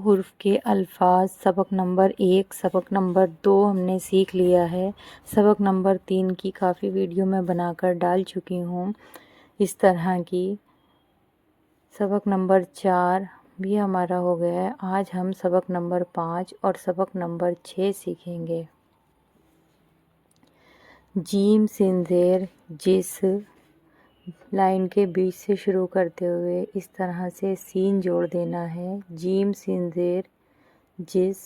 हुर्फ के अल्फाज सबक नंबर 1 सबक नंबर 2 हमने सीख लिया है। सबक नंबर 3 की काफ़ी वीडियो मैं बनाकर डाल चुकी हूँ इस तरह की। सबक नंबर 4 भी हमारा हो गया है। आज हम सबक नंबर 5 और सबक नंबर 6 सीखेंगे। जीम सिन ज़ेर जिस लाइन के बीच से शुरू करते हुए इस तरह से सीन जोड़ देना है। जीम सिन ज़ेर जिस,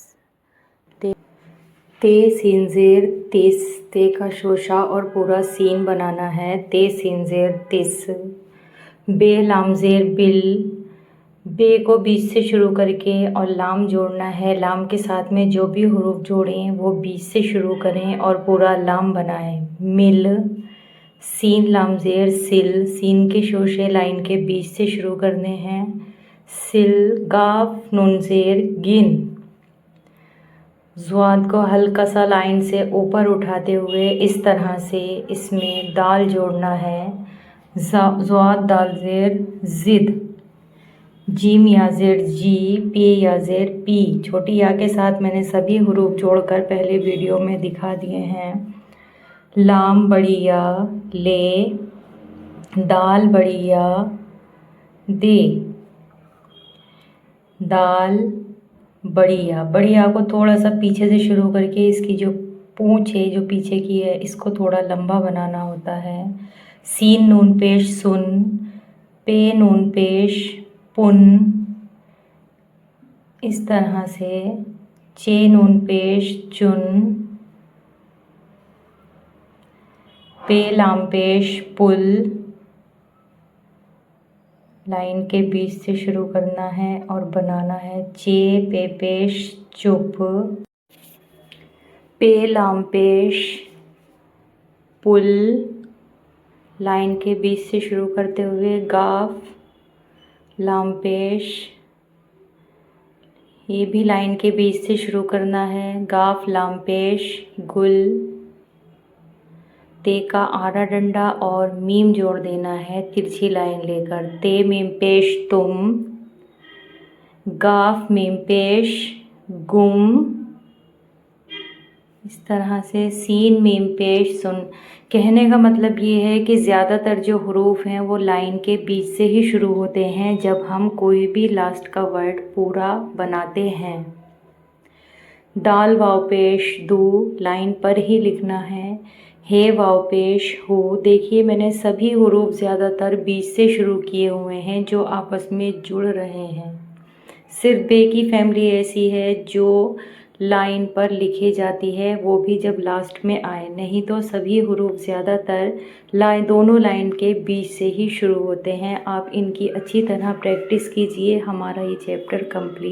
ते सीन ज़ेर तिस, ते का शोशा और पूरा सीन बनाना है। ते सीन ज़ेर तिस। बे लाम ज़ेर बिल, बे को बीच से शुरू करके और लाम जोड़ना है। लाम के साथ में जो भी हुरूफ जोड़ें वो बीच से शुरू करें और पूरा लाम बनाएं। मिल। सीन लाम ज़ेर सिल, सीन के शोशे लाइन के बीच से शुरू करने हैं। सिल। गाफ नून ज़ेर गिन, ज़्वाद को हल्का सा लाइन से ऊपर उठाते हुए इस तरह से इसमें दाल जोड़ना है। ज़्वाद दाल ज़ेर ज़िद। जीम या ज़ेर जी, पी या ज़ेर पी। छोटी या के साथ मैंने सभी हुरूफ जोड़कर पहले वीडियो में दिखा दिए हैं। लाम बड़ी या ले, दाल बड़ी या दे। दाल बढ़िया। बढ़िया को थोड़ा सा पीछे से शुरू करके इसकी जो पूँछ है जो पीछे की है इसको थोड़ा लंबा बनाना होता है। सीन नून पेश सुन, पे नून पेश पुन, इस तरह से। चे नून पेश चुन, पे लाम पेश पुल। लाइन के बीच से शुरू करना है और बनाना है। चे पे पेश चुप, पे लाम पेश पुल। लाइन के बीच से शुरू करते हुए गाफ लाम पेश, ये भी लाइन के बीच से शुरू करना है। गाफ लाम पेश गुल। ते का आधा डंडा और मीम जोड़ देना है तिरछी लाइन लेकर। ते मीम पेश तुम, गाफ मीम पेश गुम, इस तरह से। सीन मीम पेश सुन। कहने का मतलब ये है कि ज़्यादातर जो हुरूफ हैं वो लाइन के बीच से ही शुरू होते हैं जब हम कोई भी लास्ट का वर्ड पूरा बनाते हैं। दाल वाव पेश दू, लाइन पर ही लिखना है। हे वाव पेश हो। देखिए मैंने सभी हुरूफ ज़्यादातर बीच से शुरू किए हुए हैं जो आपस में जुड़ रहे हैं। सिर्फ बे की फैमिली ऐसी है जो लाइन पर लिखी जाती है, वो भी जब लास्ट में आए, नहीं तो सभी हुरूफ ज़्यादातर दोनों लाइन के बीच से ही शुरू होते हैं। आप इनकी अच्छी तरह प्रैक्टिस कीजिए। हमारा ये चैप्टर कंप्लीट